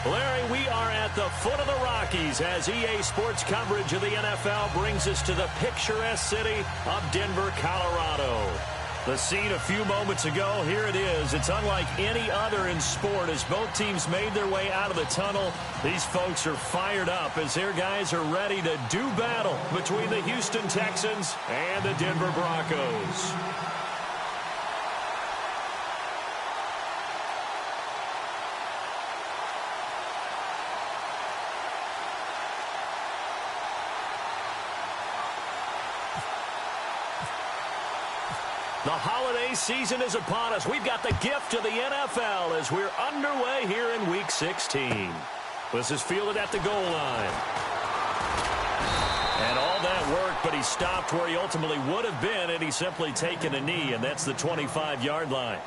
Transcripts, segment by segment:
Larry, we are at the foot of the Rockies as EA Sports coverage of the NFL brings us to the picturesque city of Denver, Colorado. The scene a few moments ago, here it is. It's unlike any other in sport as both teams made their way out of the tunnel. These folks are fired up as their guys are ready to do battle between the Houston Texans and the Denver Broncos. The holiday season is upon us. We've got the gift of the NFL as we're underway here in Week 16. This is fielded at the goal line. And all that work, but he stopped where he ultimately would have been, and he's simply taken a knee, and that's the 25-yard line.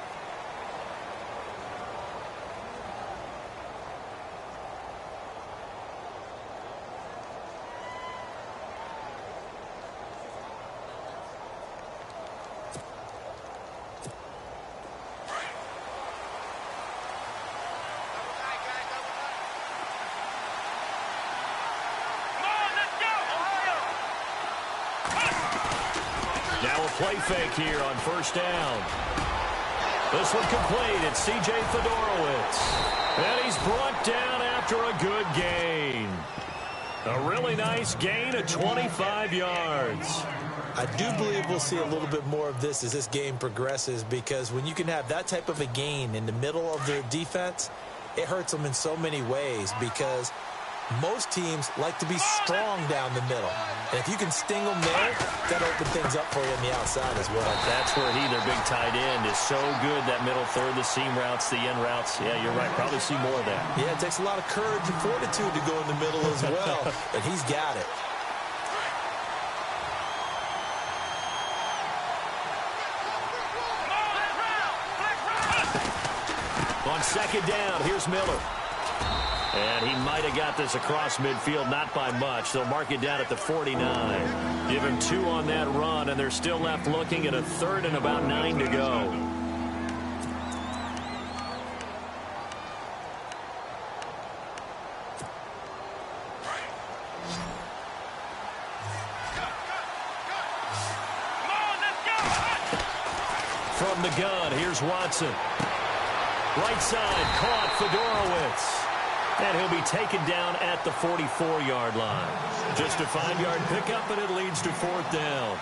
Now a play fake here on first down. This one complete. It's C.J. Fedorowicz. And he's brought down after a good gain. A really nice gain of 25 yards. I do believe we'll see a little bit more of this as this game progresses, because when you can have that type of a gain in the middle of the defense, it hurts them in so many ways, because most teams like to be strong down the middle. And if you can sting them there, that'll open things up for you on the outside as well. That's where their big tight end, is so good. That middle third, the seam routes, the end routes. Yeah, you're right. Probably see more of that. Yeah, it takes a lot of courage and fortitude to go in the middle as well. And he's got it. On second down, here's Miller. And he might have got this across midfield, not by much. They'll mark it down at the 49. Give him 2 on that run, and they're still left looking at a third and about 9 to go. From the gun, here's Watson. Right side, caught Fedorowicz. And he'll be taken down at the 44-yard line. Just a 5-yard pickup, and it leads to fourth down.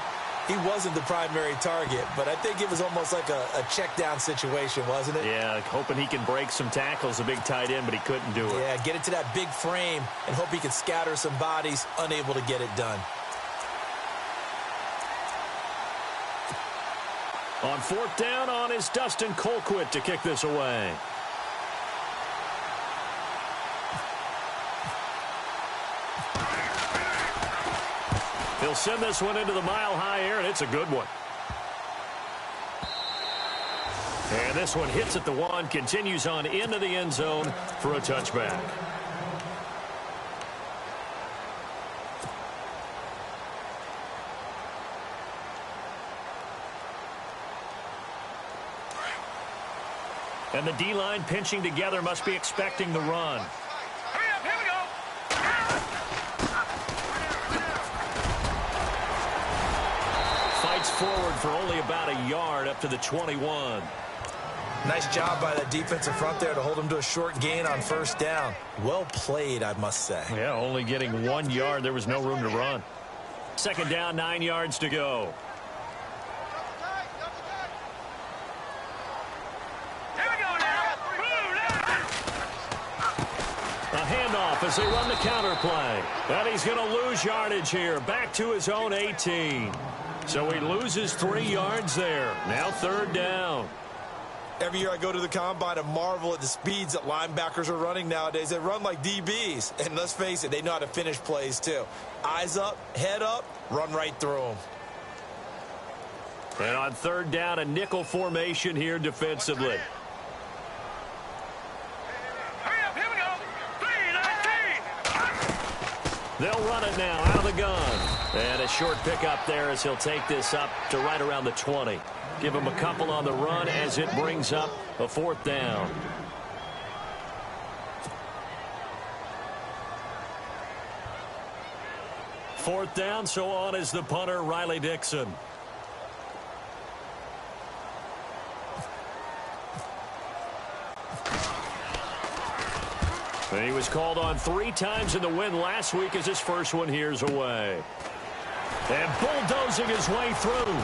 He wasn't the primary target, but I think it was almost like a check-down situation, wasn't it? Yeah, hoping he can break some tackles, a big tight end, but he couldn't do it. Yeah, get it to that big frame and hope he can scatter some bodies, unable to get it done. On fourth down is Dustin Colquitt to kick this away. He'll send this one into the mile-high air, and it's a good one. And this one hits at the 1, continues on into the end zone for a touchback. And the D-line pinching together, must be expecting the run. Hurry up, here we go. Fights forward for only about a yard up to the 21. Nice job by the defensive front there to hold him to a short gain on first down. Well played, I must say. Yeah, only getting 1 yard. There was no room to run. Second down, 9 yards to go. As they run the counter play. And he's going to lose yardage here. Back to his own 18. So he loses 3 yards there. Now third down. Every year I go to the combine and marvel at the speeds that linebackers are running nowadays. They run like DBs. And let's face it, they know how to finish plays too. Eyes up, head up, run right through them. And on third down, a nickel formation here defensively. They'll run it now out of the gun. And a short pickup there as he'll take this up to right around the 20. Give him a couple on the run as it brings up a fourth down. 4th down, so on is the punter, Riley Dixon. And he was called on 3 times in the win last week as his first one here's away. And bulldozing his way through.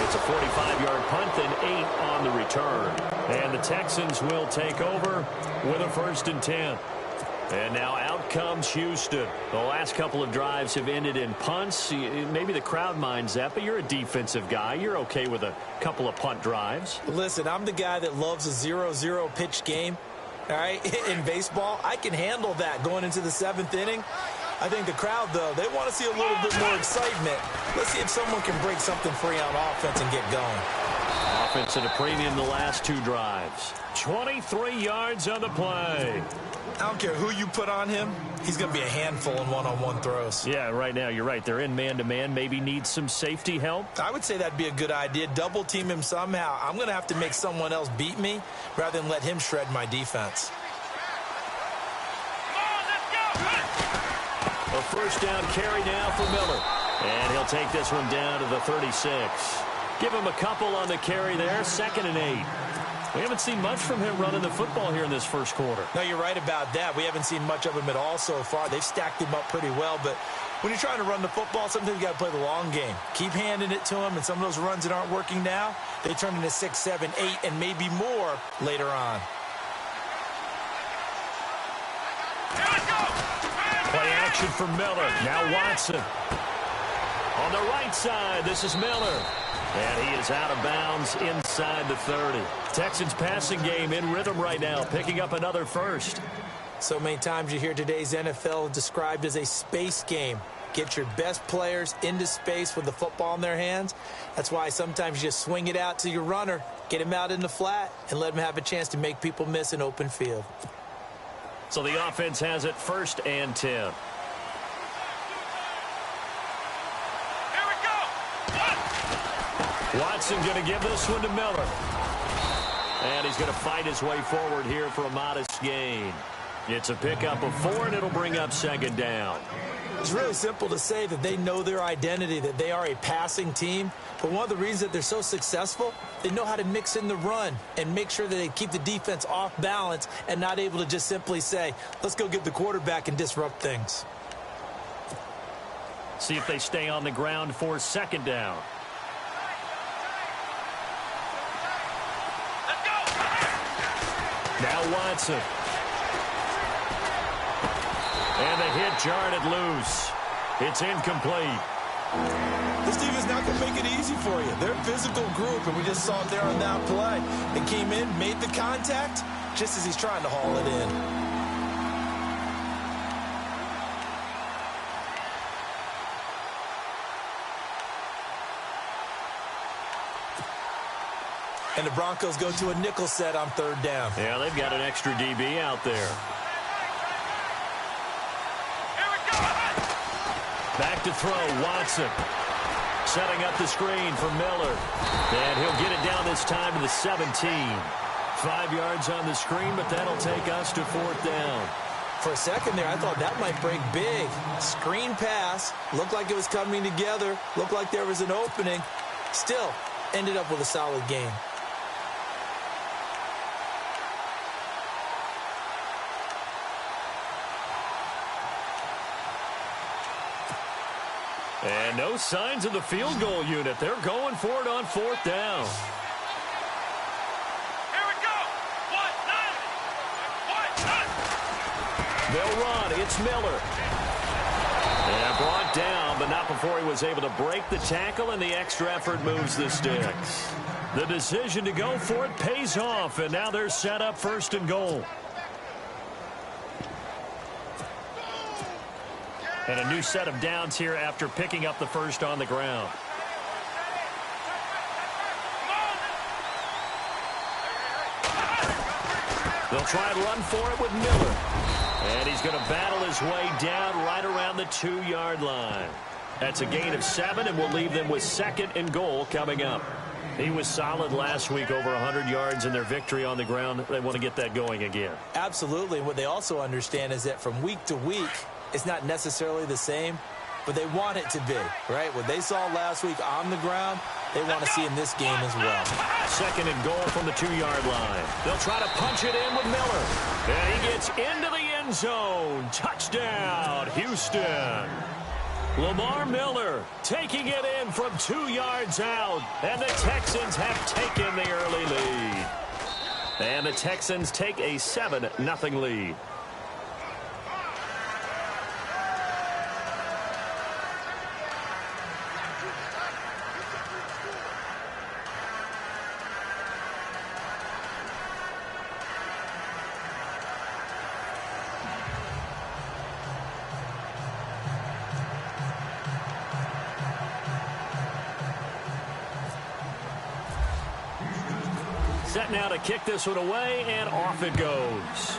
It's a 45-yard punt and 8 on the return. And the Texans will take over with a 1st and 10. And now out comes Houston. The last couple of drives have ended in punts. Maybe the crowd minds that, but you're a defensive guy. You're okay with a couple of punt drives. Listen, I'm the guy that loves a 0-0 pitch game. All right, in baseball, I can handle that going into the 7th inning. I think the crowd, though, they want to see a little bit more excitement. Let's see if someone can break something free on offense and get going. Offense at a premium the last 2 drives. 23 yards on the play. I don't care who you put on him. He's going to be a handful in one-on-one throws. Yeah, right now, you're right. They're in man-to-man. Maybe need some safety help. I would say that'd be a good idea. Double team him somehow. I'm going to have to make someone else beat me rather than let him shred my defense. A 1st down carry now for Miller. And he'll take this one down to the 36. Give him a couple on the carry there. 2nd and 8. We haven't seen much from him running the football here in this first quarter. No, you're right about that. We haven't seen much of him at all so far. They've stacked him up pretty well, but when you're trying to run the football, sometimes you got to play the long game. Keep handing it to him, and some of those runs that aren't working now, they turn into 6, 7, 8, and maybe more later on. Play action for Miller. Now Watson. On the right side, this is Miller. And he is out of bounds inside the 30. Texans passing game in rhythm right now, picking up another 1st. So many times you hear today's NFL described as a space game. Get your best players into space with the football in their hands. That's why sometimes you just swing it out to your runner, get him out in the flat, and let him have a chance to make people miss an open field. So the offense has it 1st and 10. Watson going to give this one to Miller. And he's going to fight his way forward here for a modest gain. It's a pickup of 4, and it'll bring up 2nd down. It's really simple to say that they know their identity, that they are a passing team. But one of the reasons that they're so successful, they know how to mix in the run and make sure that they keep the defense off balance and not able to just simply say, let's go get the quarterback and disrupt things. See if they stay on the ground for 2nd down. Now Watson. And the hit jarred it loose. It's incomplete. This team is not going to make it easy for you. They're a physical group, and we just saw it there on that play. They came in, made the contact, just as he's trying to haul it in. And the Broncos go to a nickel set on 3rd down. Yeah, they've got an extra DB out there. Back to throw, Watson. Setting up the screen for Miller. And he'll get it down this time to the 17. 5 yards on the screen, but that'll take us to 4th down. For a second there, I thought that might break big. Screen pass. Looked like it was coming together. Looked like there was an opening. Still, ended up with a solid game. And no signs of the field goal unit. They're going for it on 4th down. Here we go. 1-9. They'll run. It's Miller. And brought down, but not before he was able to break the tackle, and the extra effort moves the sticks. The decision to go for it pays off, and now they're set up 1st and goal. And a new set of downs here after picking up the 1st on the ground. They'll try and run for it with Miller. And he's going to battle his way down right around the 2-yard line. That's a gain of 7, and we'll leave them with 2nd and goal coming up. He was solid last week, over 100 yards in their victory on the ground. They want to get that going again. Absolutely. What they also understand is that from week to week, it's not necessarily the same, but they want it to be, right? What they saw last week on the ground, they want to see in this game as well. 2nd and goal from the 2-yard line. They'll try to punch it in with Miller. And he gets into the end zone. Touchdown, Houston. Lamar Miller taking it in from 2 yards out. And the Texans have taken the early lead. And the Texans take a 7-0 lead. Set now to kick this one away, and off it goes.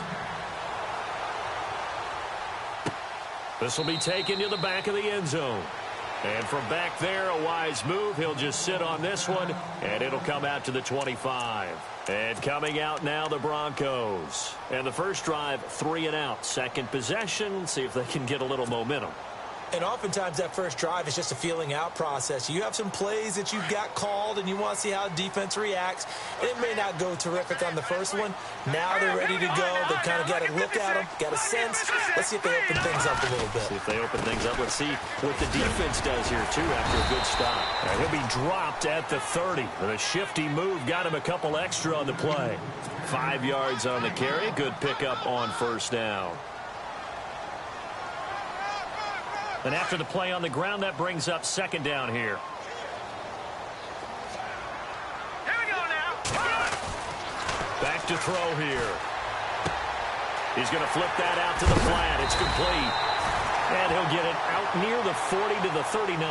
This will be taken to the back of the end zone. And from back there, a wise move. He'll just sit on this one, and it'll come out to the 25. And coming out now, the Broncos. And the first drive, 3 and out. Second possession, see if they can get a little momentum. And oftentimes that first drive is just a feeling out process. You have some plays that you've got called and you want to see how defense reacts. It may not go terrific on the first one. Now they're ready to go. They kind of got to look at them, got a sense. Let's see if they open things up a little bit. See if they open things up. Let's see what the defense does here, too, after a good stop. He'll be dropped at the 30. With a shifty move, got him a couple extra on the play. 5 yards on the carry. Good pickup on first down. And after the play on the ground, that brings up 2nd down here. Here we go now. Back to throw here. He's going to flip that out to the flat. It's complete. And he'll get it out near the 40 to the 39.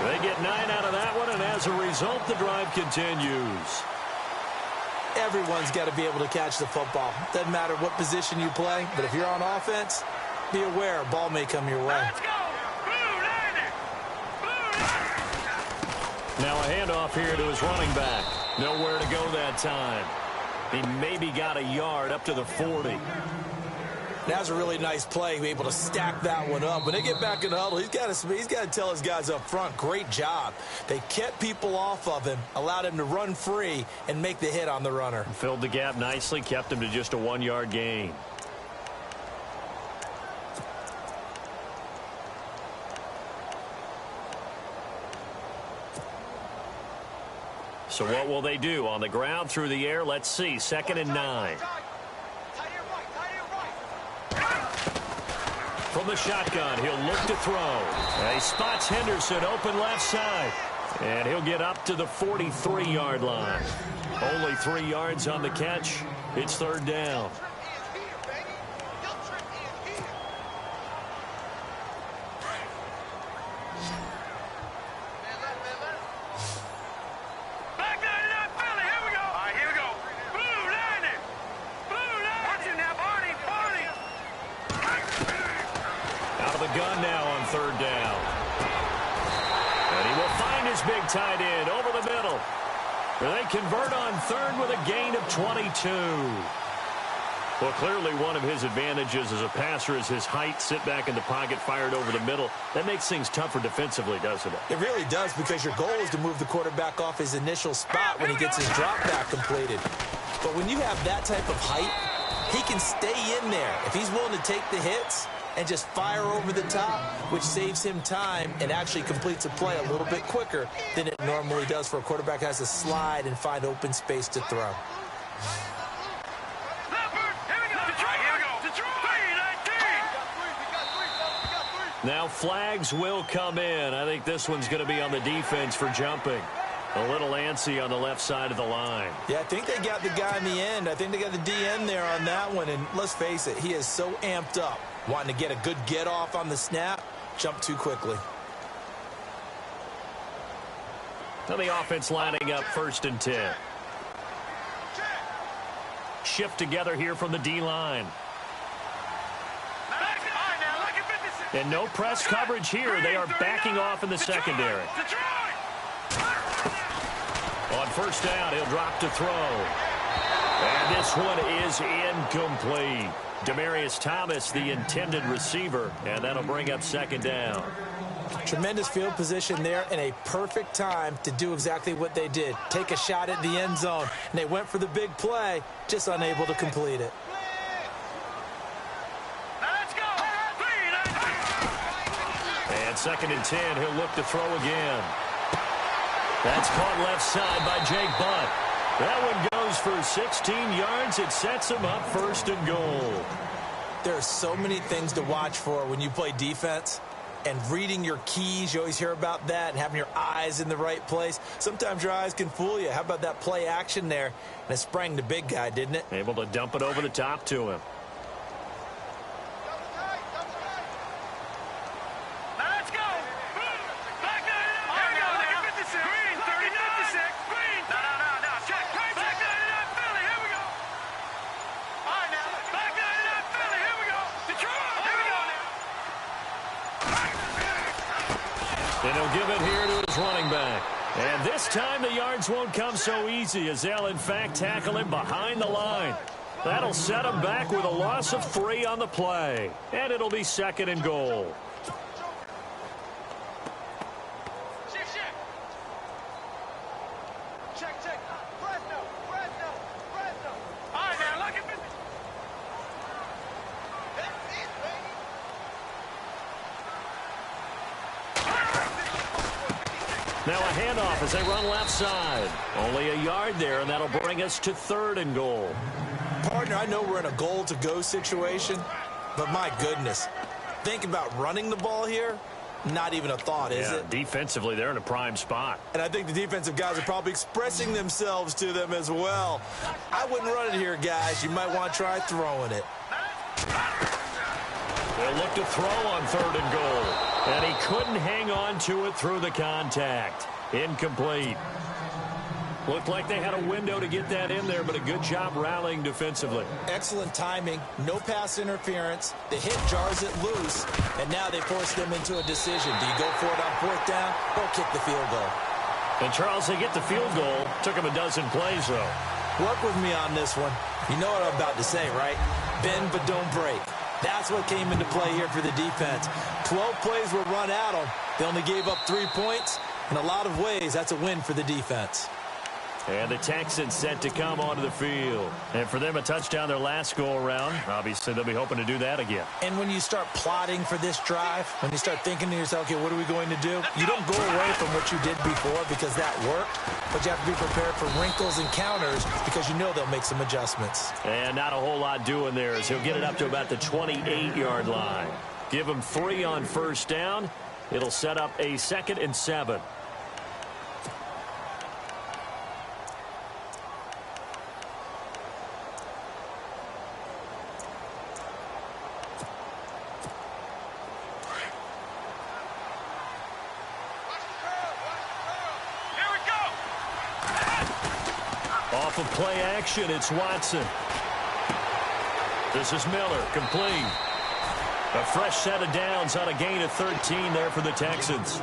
They get 9 out of that one, and as a result, the drive continues. Everyone's got to be able to catch the football. Doesn't matter what position you play, but if you're on offense, be aware, a ball may come your way. Let's go. Blue Lightning. Blue Lightning. Now a handoff here to his running back. Nowhere to go that time. He maybe got a yard up to the 40. That's a really nice play, able to stack that one up. When they get back in the huddle, he's got to tell his guys up front, great job. They kept people off of him, allowed him to run free and make the hit on the runner. Filled the gap nicely, kept him to just a 1-yard gain. So what will they do? On the ground, through the air, let's see. 2nd and 9. From the shotgun, he'll look to throw. He spots Henderson open left side. And he'll get up to the 43-yard line. Only 3 yards on the catch. It's 3rd down. Gun now on 3rd down. And he will find his big tight end over the middle. They convert on 3rd with a gain of 22. Well, clearly one of his advantages as a passer is his height. Sit back in the pocket, fired over the middle. That makes things tougher defensively, doesn't it? It really does, because your goal is to move the quarterback off his initial spot when he gets his drop back completed. But when you have that type of height, he can stay in there. If he's willing to take the hits and just fire over the top, which saves him time and actually completes a play a little bit quicker than it normally does for a quarterback who has to slide and find open space to throw. Now flags will come in. I think this one's going to be on the defense for jumping. A little antsy on the left side of the line. Yeah, I think they got the guy in the end. I think they got the DN there on that one. And let's face it, he is so amped up, wanting to get a good get off on the snap, jump too quickly. Now the offense lining up 1st and 10. Shift together here from the D-line. And no press coverage here. They are backing off in the secondary. On 1st down, he'll drop to throw. And this one is incomplete. Demaryius Thomas, the intended receiver, and that'll bring up second down. Tremendous field position there and a perfect time to do exactly what they did. Take a shot at the end zone. And they went for the big play, just unable to complete it. Let's go. And second and 10, he'll look to throw again. That's caught left side by Jake Butt. That one goes for 16 yards. It sets him up first and goal. There are so many things to watch for when you play defense. And reading your keys, you always hear about that, and having your eyes in the right place. Sometimes your eyes can fool you. How about that play action there? And it sprang the big guy, didn't it? Able to dump it over the top to him. Let's go. Back there. Here we go. Look at 56. Green, 30, 56. Green. No. Check. Back there. Philly. Here we go. All right, now. Back there. Philly. Here we go. Detroit. Here we go now. And he'll give it here to his running back. And this time the yards won't come so easy as they'll, in fact, tackle him behind the line. That'll set him back with a loss of 3 on the play. And it'll be second and goal. Check. Fresno. All right, now. Look at this. That's it, baby. Now a handoff as they run left side. Only a yard there, and that'll bring us to third and goal. Partner, I know we're in a goal-to-go situation, but my goodness, think about running the ball here. Not even a thought, is it? Defensively, they're in a prime spot. And I think the defensive guys are probably expressing themselves to them as well. I wouldn't run it here, guys. You might want to try throwing it. They'll look to throw on third and goal. And he couldn't hang on to it through the contact. Incomplete. Looked like they had a window to get that in there, but a good job rallying defensively. Excellent timing, no pass interference. The hit jars it loose, and now they force them into a decision. Do you go for it on fourth down or kick the field goal? And, Charles, they get the field goal. Took him a dozen plays, though. Work with me on this one. You know what I'm about to say, right? Bend but don't break. That's what came into play here for the defense. 12 plays were run at them. They only gave up 3 points. In a lot of ways, that's a win for the defense. And the Texans set to come onto the field. And for them, a touchdown their last go-around. Obviously, they'll be hoping to do that again. And when you start plotting for this drive, when you start thinking to yourself, okay, what are we going to do? You don't go away from what you did before because that worked. But you have to be prepared for wrinkles and counters because you know they'll make some adjustments. And not a whole lot doing there as he'll get it up to about the 28-yard line. Give him 3 on first down. It'll set up a 2nd and 7. Off of play action, it's Watson. This is Miller, complete. A fresh set of downs on a gain of 13 there for the Texans.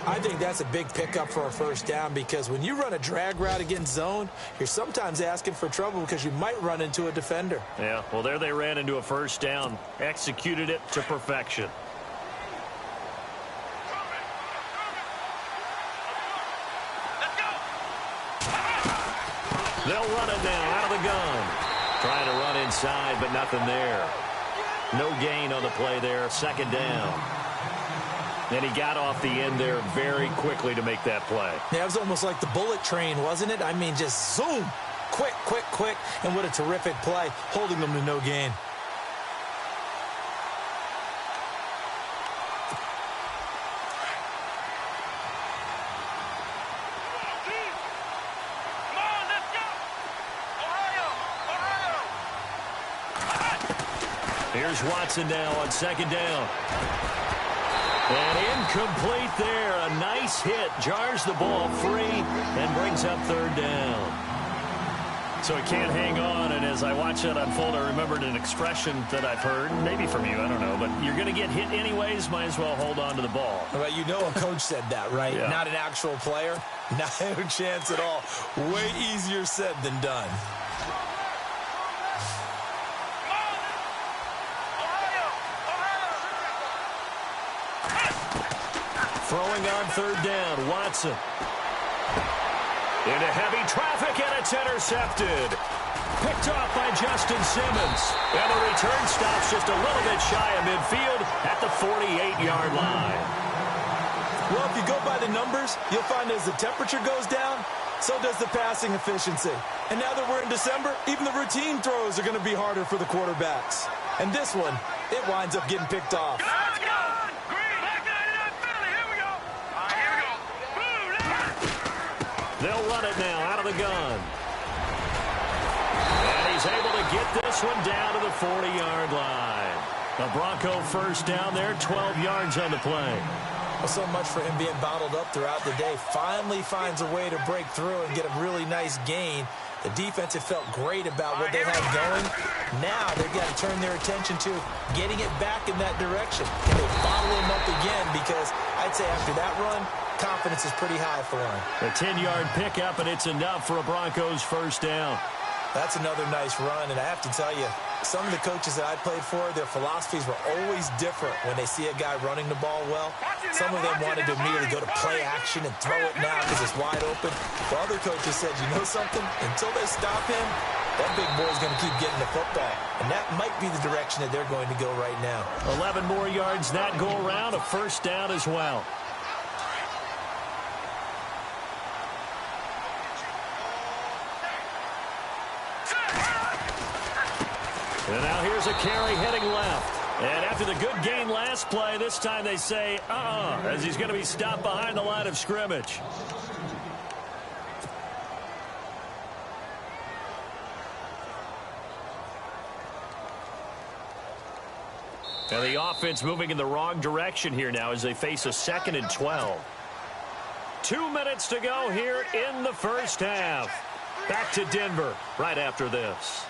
I think that's a big pickup for a first down because when you run a drag route against zone, you're sometimes asking for trouble because you might run into a defender. Yeah, well, there they ran into a first down. Executed it to perfection. They'll run it now out of the gun. Trying to run inside, but nothing there. No gain on the play there. 2nd down. And he got off the end there very quickly to make that play. Yeah, it was almost like the bullet train, wasn't it? I mean, just zoom. Quick. And what a terrific play, holding them to no gain. Here's Watson now on 2nd down. And incomplete there. A nice hit. Jars the ball free and brings up 3rd down. So he can't hang on, and as I watch that unfold, I remembered an expression that I've heard, maybe from you, I don't know, but you're going to get hit anyways, might as well hold on to the ball. Well, you know a coach said that, right? Yeah. Not an actual player. No chance at all. Way easier said than done. Throwing on third down, Watson. Into heavy traffic, and it's intercepted. Picked off by Justin Simmons. And the return stops just a little bit shy of midfield at the 48-yard line. Well, if you go by the numbers, you'll find as the temperature goes down, so does the passing efficiency. And now that we're in December, even the routine throws are going to be harder for the quarterbacks. And this one, it winds up getting picked off. Let's go! Green, back 99 Philly, here we go. All right, here we go. Boom, they'll run it now out of the gun. And he's able to get this one down to the 40-yard line. A Bronco first down there, 12 yards on the play. Well, so much for him being bottled up throughout the day. Finally finds a way to break through and get a really nice gain. The defense had felt great about what they had going. Now they've got to turn their attention to getting it back in that direction. Can they bottle him up again? Because I'd say after that run, confidence is pretty high for him. A 10-yard pickup, and it's enough for a Broncos first down. That's another nice run, and I have to tell you, some of the coaches that I played for, their philosophies were always different when they see a guy running the ball well. Some of them wanted to immediately go to play action and throw it now because it's wide open. The other coaches said, you know something? Until they stop him, that big boy's going to keep getting the football. And that might be the direction that they're going to go right now. 11 more yards that go around, a first down as well. And now here's a carry heading left. And after the good gain last play, this time they say, as he's going to be stopped behind the line of scrimmage. And the offense moving in the wrong direction here now as they face a 2nd and 12. 2 minutes to go here in the first half. Back to Denver right after this.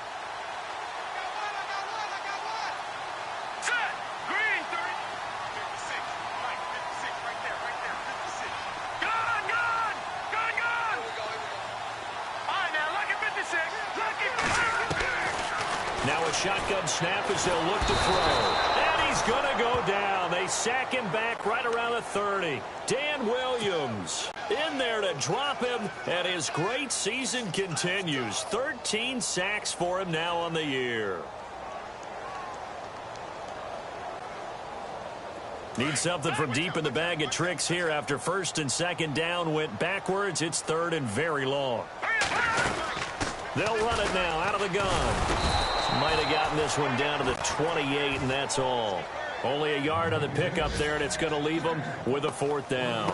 Now a shotgun snap as they'll look to throw. And he's going to go down. They sack him back right around the 30. Dan Williams in there to drop him, and his great season continues. 13 sacks for him now on the year. Need something from deep in the bag of tricks here after 1st and 2nd down went backwards. It's 3rd and very long. They'll run it now out of the gun. Might have gotten this one down to the 28, and that's all. Only a yard on the pickup there, and it's going to leave them with a 4th down.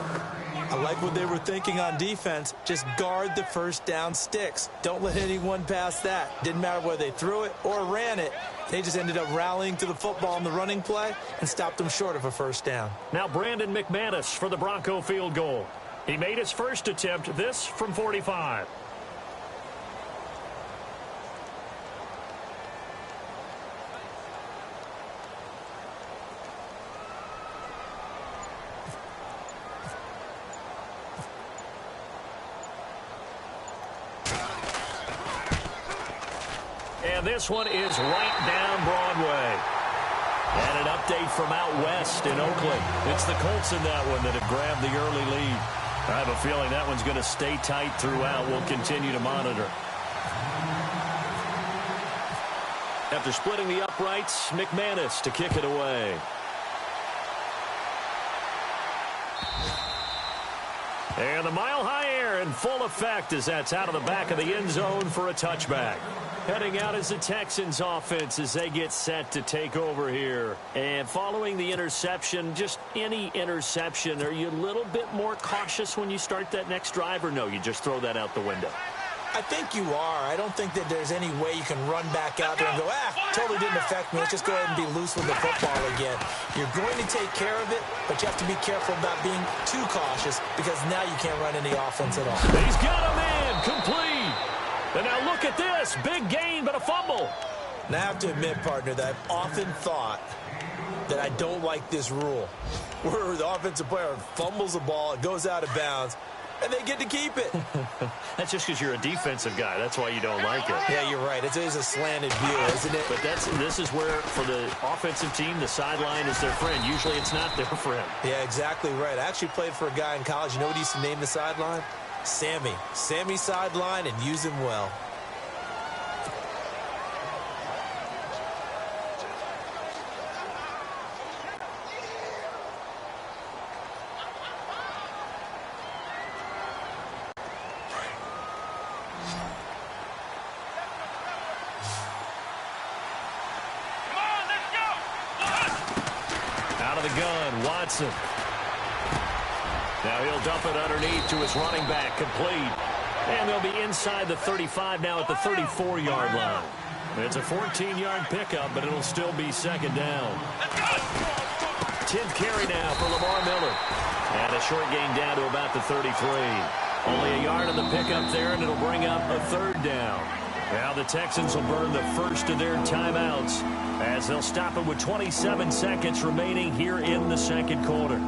I like what they were thinking on defense. Just guard the first down sticks. Don't let anyone pass that. Didn't matter whether they threw it or ran it. They just ended up rallying to the football in the running play and stopped them short of a first down. Now Brandon McManus for the Bronco field goal. He made his first attempt, this from 45. And this one is right down Broadway. And an update from out west in Oakland. It's the Colts in that one that have grabbed the early lead. I have a feeling that one's going to stay tight throughout. We'll continue to monitor. After splitting the uprights, McManus to kick it away. And the mile-high air in full effect as that's out of the back of the end zone for a touchback. Heading out as the Texans offense as they get set to take over here. And following the interception, just any interception, are you a little bit more cautious when you start that next drive, or no, you just throw that out the window? I think you are. I don't think that there's any way you can run back out there and go, totally didn't affect me. Let's just go ahead and be loose with the football again. You're going to take care of it, but you have to be careful about being too cautious because now you can't run any offense at all. He's got him in, complete. And now look at this, big gain, but a fumble. Now I have to admit, partner, that I've often thought that I don't like this rule where the offensive player fumbles the ball, it goes out of bounds, and they get to keep it. That's just because you're a defensive guy. That's why you don't like it. Yeah, you're right. It is a slanted view, isn't it? But this is where, for the offensive team, the sideline is their friend. Usually it's not their friend. Yeah, exactly right. I actually played for a guy in college. You know what he used to name the sideline? Sammy. Sammy sideline, and use him well. Watson. Now he'll dump it underneath to his running back, complete. And they'll be inside the 35 now at the 34-yard line. It's a 14-yard pickup, but it'll still be second down. 10th carry now for Lamar Miller. And a short gain down to about the 33. Only a yard on the pickup there, and it'll bring up a third down. Now the Texans will burn the first of their timeouts as they'll stop it with 27 seconds remaining here in the second quarter.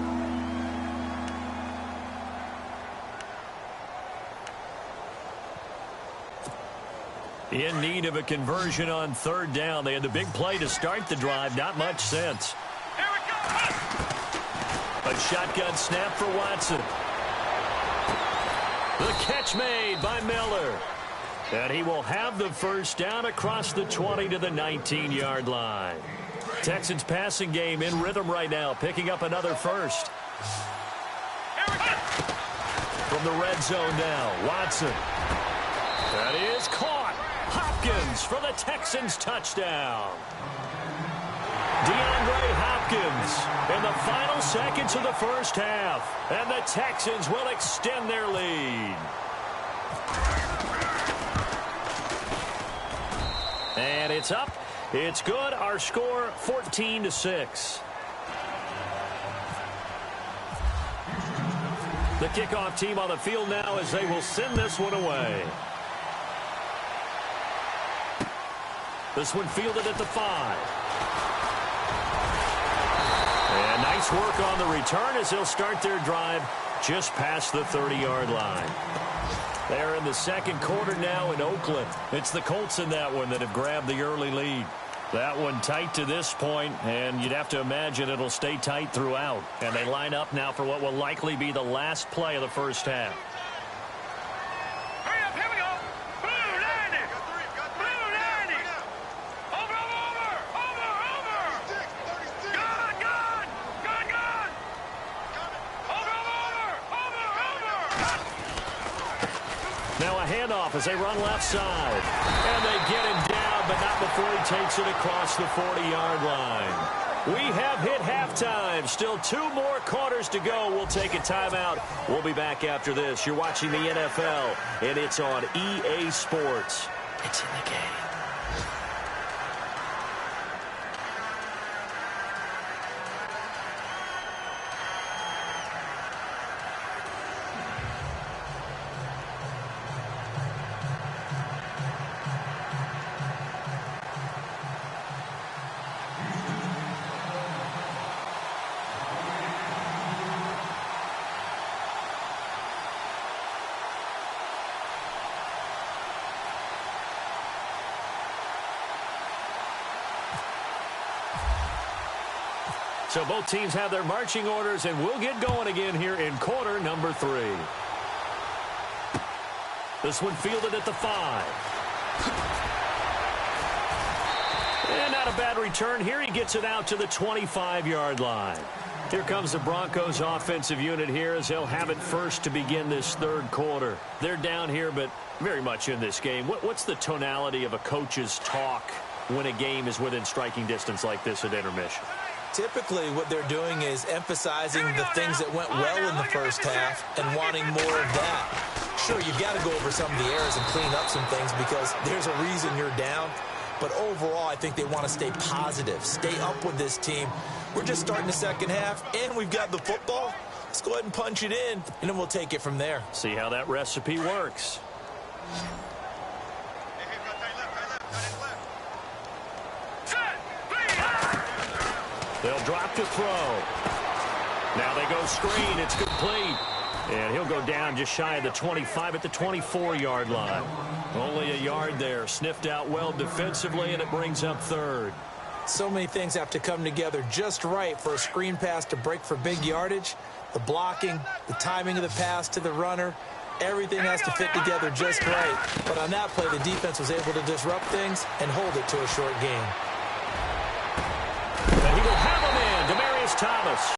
In need of a conversion on third down. They had the big play to start the drive. Not much sense. Here we go. A shotgun snap for Watson. The catch made by Miller. And he will have the first down across the 20 to the 19-yard line. Texans passing game in rhythm right now, picking up another first. From the red zone now, Watson. That is caught. Hopkins for the Texans touchdown. DeAndre Hopkins in the final seconds of the first half. And the Texans will extend their lead. And it's up. It's good. Our score 14-6. The kickoff team on the field now as they will send this one away. This one fielded at the 5. And nice work on the return as they'll start their drive just past the 30-yard line. They're in the second quarter now in Oakland. It's the Colts in that one that have grabbed the early lead. That one tight to this point, and you'd have to imagine it'll stay tight throughout. And they line up now for what will likely be the last play of the first half. Hurry up, here we go. Blue 90. Blue 90. Over. Gun. Over. Now a handoff as they run left side. And they get him down, but not before he takes it across the 40-yard line. We have hit halftime. Still 2 more quarters to go. We'll take a timeout. We'll be back after this. You're watching the NFL, and it's on EA Sports. It's in the game. So both teams have their marching orders, and we'll get going again here in quarter number 3. This one fielded at the 5. And not a bad return here. He gets it out to the 25-yard line. Here comes the Broncos offensive unit here as they'll have it first to begin this third quarter. They're down here, but very much in this game. What's the tonality of a coach's talk when a game is within striking distance like this at intermission? Typically, what they're doing is emphasizing the things that went well in the first half and wanting more of that. Sure, you've got to go over some of the errors and clean up some things because there's a reason you're down. But overall, I think they want to stay positive, stay up with this team. We're just starting the second half, and we've got the football. Let's go ahead and punch it in, and then we'll take it from there. See how that recipe works. They'll drop to throw. Now they go screen. It's complete. And he'll go down just shy of the 25 at the 24-yard line. Only a yard there. Sniffed out well defensively, and it brings up third. So many things have to come together just right for a screen pass to break for big yardage. The blocking, the timing of the pass to the runner, everything has to fit together just right. But on that play, the defense was able to disrupt things and hold it to a short gain. And he will have him in, Demaryius Thomas.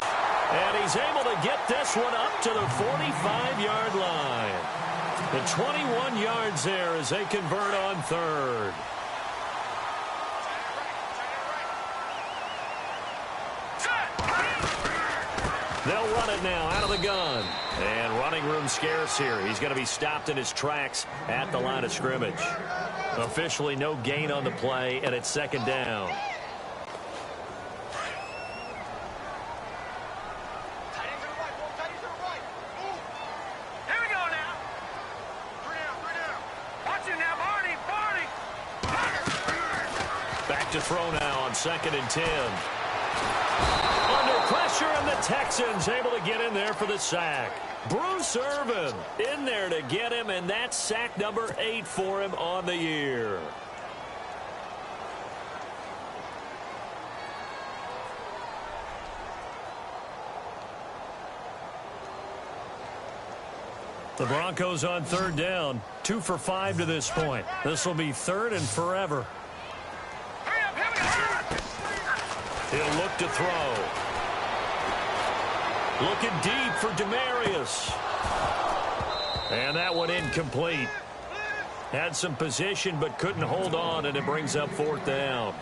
And he's able to get this one up to the 45-yard line. The 21 yards there as they convert on third. They'll run it now out of the gun. And running room scarce here. He's going to be stopped in his tracks at the line of scrimmage. Officially no gain on the play, and it's second down. To throw now on 2nd and 10. Under pressure, and the Texans able to get in there for the sack. Bruce Irvin in there to get him, and that's sack number 8 for him on the year. The Broncos on third down, 2 for 5 to this point. This will be third and forever. He'll look to throw. Looking deep for Demaryius. And that one incomplete. Had some position but couldn't hold on, and it brings up 4th down.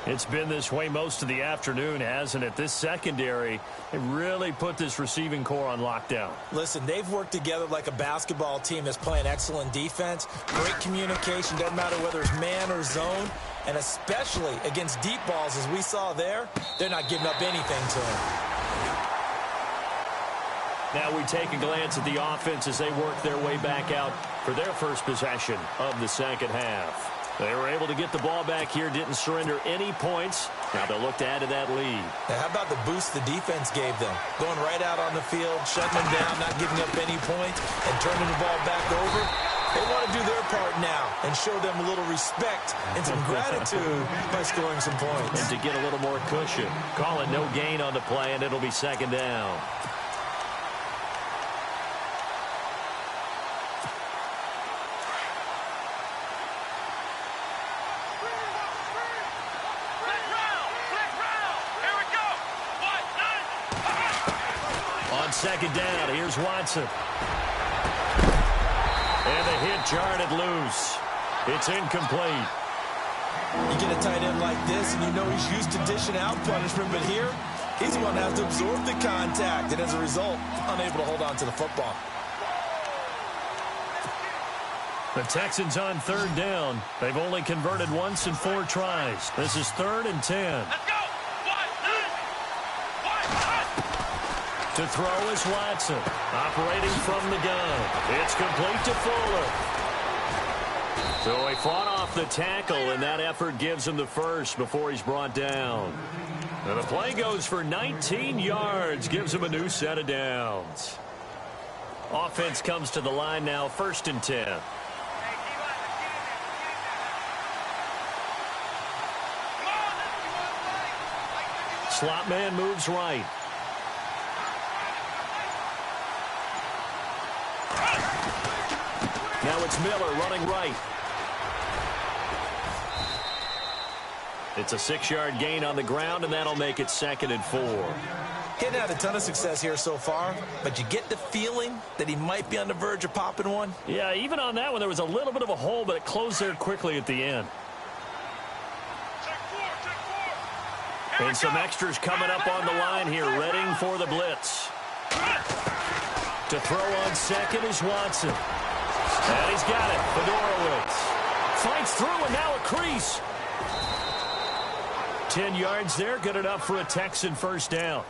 It's been this way most of the afternoon, hasn't it? This secondary, they really put this receiving core on lockdown. Listen, they've worked together like a basketball team that's playing excellent defense. Great communication, doesn't matter whether it's man or zone. And especially against deep balls, as we saw there, they're not giving up anything to him. Now we take a glance at the offense as they work their way back out for their first possession of the second half. They were able to get the ball back here, didn't surrender any points. Now they'll look to add to that lead. Now, how about the boost the defense gave them? Going right out on the field, shutting them down, not giving up any points, and turning the ball back over. They want to do their part now and show them a little respect and some gratitude by scoring some points. And to get a little more cushion. Call it no gain on the play, and it'll be second down. On second down, here's Watson. And the hit jarred it loose. It's incomplete. You get a tight end like this, and you know he's used to dishing out punishment, but here, he's the one that has to absorb the contact, and as a result, unable to hold on to the football. The Texans on third down. They've only converted once in 4 tries. This is 3rd and 10. Let's go! To throw is Watson, operating from the gun. It's complete to Fuller. So he fought off the tackle, and that effort gives him the first before he's brought down. And the play goes for 19 yards, gives him a new set of downs. Offense comes to the line now, 1st and 10. Slot man moves right. Now it's Miller running right. It's a 6-yard gain on the ground, and that'll make it 2nd and 4. Hadn't had a ton of success here so far, but you get the feeling that he might be on the verge of popping one. Yeah, even on that one, there was a little bit of a hole, but it closed there quickly at the end. And some extras coming up on the line here, readying for the blitz. To throw on second is Watson. And he's got it. Fedorowicz fights through, and now a crease. 10 yards there, good enough for a Texan first down.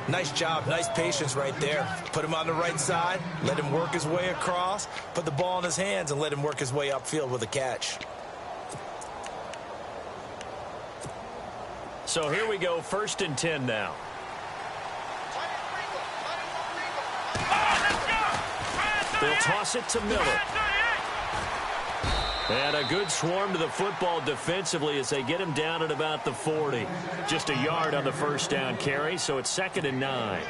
Nice job, nice patience right there. Put him on the right side, let him work his way across, put the ball in his hands, and let him work his way upfield with a catch. So here we go, 1st and 10 now. They'll toss it to Miller. And a good swarm to the football defensively as they get him down at about the 40. Just a yard on the first down carry, so it's 2nd and 9.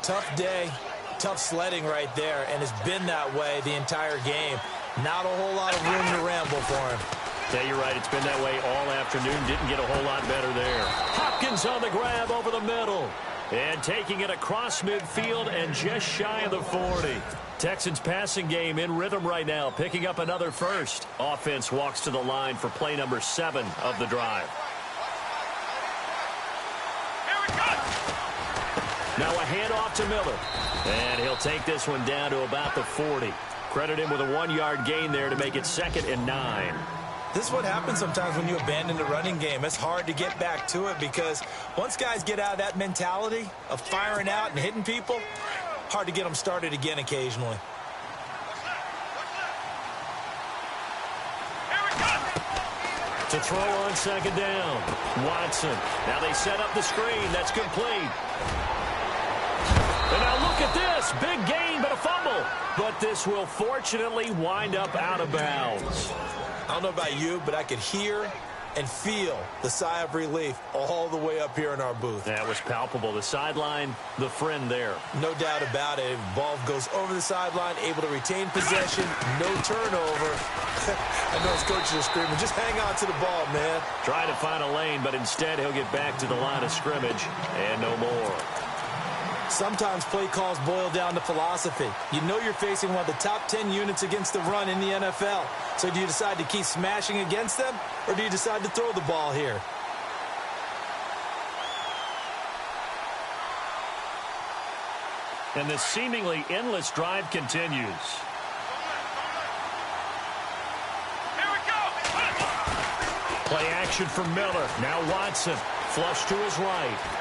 Tough day, tough sledding right there, and it's been that way the entire game. Not a whole lot of room to ramble for him. Yeah, you're right. It's been that way all afternoon. Didn't get a whole lot better there. Hopkins on the grab over the middle. And taking it across midfield and just shy of the 40. Texans passing game in rhythm right now, picking up another first. Offense walks to the line for play number 7 of the drive. Now a handoff to Miller. And he'll take this one down to about the 40. Credit him with a 1-yard gain there to make it 2nd and 9. This is what happens sometimes when you abandon the running game. It's hard to get back to it because once guys get out of that mentality of firing out and hitting people, hard to get them started again occasionally. To throw on 2nd down. Watson. Now they set up the screen. That's complete. And now look at this. Big gain, but a fumble. But this will fortunately wind up out of bounds. I don't know about you, but I could hear and feel the sigh of relief all the way up here in our booth. That was palpable. The sideline, the friend there. No doubt about it. Ball goes over the sideline, able to retain possession, no turnover. I know his coaches are screaming, just hang on to the ball, man. Trying to find a lane, but instead he'll get back to the line of scrimmage and no more. Sometimes play calls boil down to philosophy. You know you're facing one of the top 10 units against the run in the NFL. So do you decide to keep smashing against them, or do you decide to throw the ball here? And this seemingly endless drive continues. Here we go. Play action for Miller. Now Watson. Flush to his right.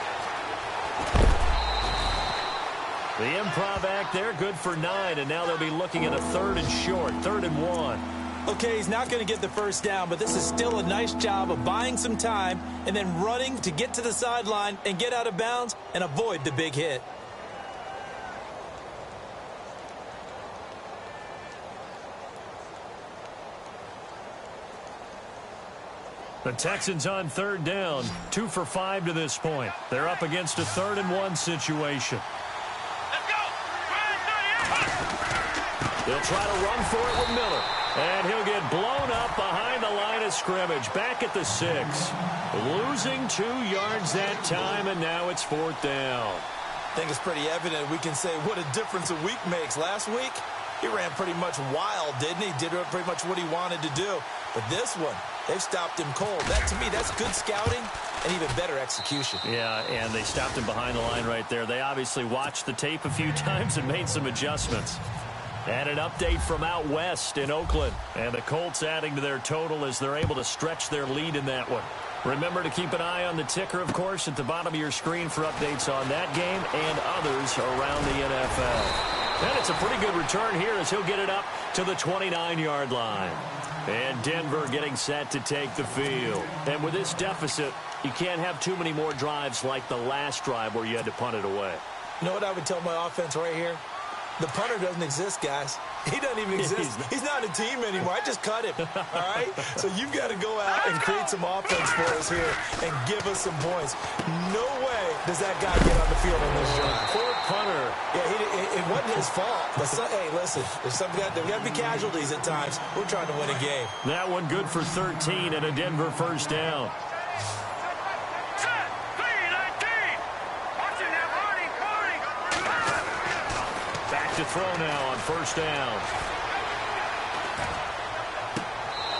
The improv act there, good for 9, and now they'll be looking at a 3rd and short, 3rd and 1. Okay, he's not going to get the first down, but this is still a nice job of buying some time and then running to get to the sideline and get out of bounds and avoid the big hit. The Texans on 3rd down, 2 for 5 to this point. They're up against a 3rd and 1 situation. They'll try to run for it with Miller. And he'll get blown up behind the line of scrimmage. Back at the 6. Losing 2 yards that time, and now it's 4th down. I think it's pretty evident we can say what a difference a week makes. Last week, he ran pretty much wild, didn't he? Did pretty much what he wanted to do. But this one, they've stopped him cold. That, to me, that's good scouting and even better execution. Yeah, and they stopped him behind the line right there. They obviously watched the tape a few times and made some adjustments. And an update from out west in Oakland. And the Colts adding to their total as they're able to stretch their lead in that one. Remember to keep an eye on the ticker, of course, at the bottom of your screen for updates on that game and others around the NFL. And it's a pretty good return here as he'll get it up to the 29-yard line. And Denver getting set to take the field. And with this deficit, you can't have too many more drives like the last drive where you had to punt it away. You know what I would tell my offense right here? The punter doesn't exist, guys. He doesn't even exist. He's not a team anymore. I just cut him, all right? So you've got to go out and create some offense for us here and give us some points. No way does that guy get on the field on this drive. Poor punter. Yeah, it wasn't his fault. But hey, listen, there's got to be casualties at times. We're trying to win a game. That one good for 13 and a Denver first down. To throw now on first down.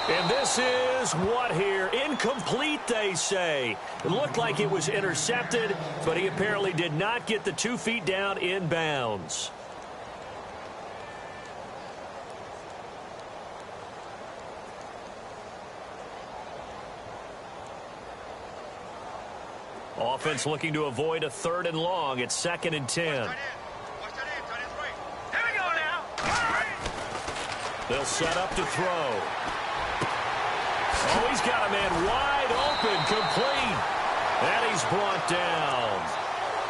And this is what here? Incomplete, they say. It looked like it was intercepted, but he apparently did not get the 2 feet down in bounds. Offense looking to avoid a 3rd and long. It's 2nd and 10. They'll set up to throw. Oh, he's got a man wide open, complete. And he's brought down.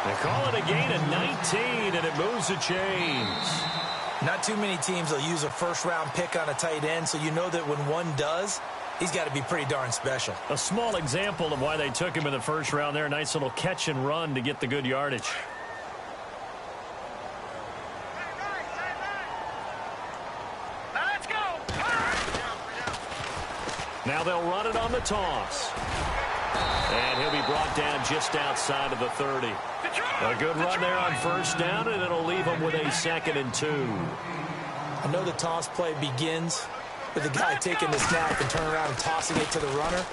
They call it a gain of 19, and it moves the chains. Not too many teams will use a first-round pick on a tight end, so you know that when one does, he's got to be pretty darn special. A small example of why they took him in the first round there. Nice little catch and run to get the good yardage. Now let's go. Now they'll run it on the toss. And he'll be brought down just outside of the 30. A good run there on first down, and it'll leave him with a 2nd and 2. I know the toss play begins with the guy taking the snap and turning around and tossing it to the runner.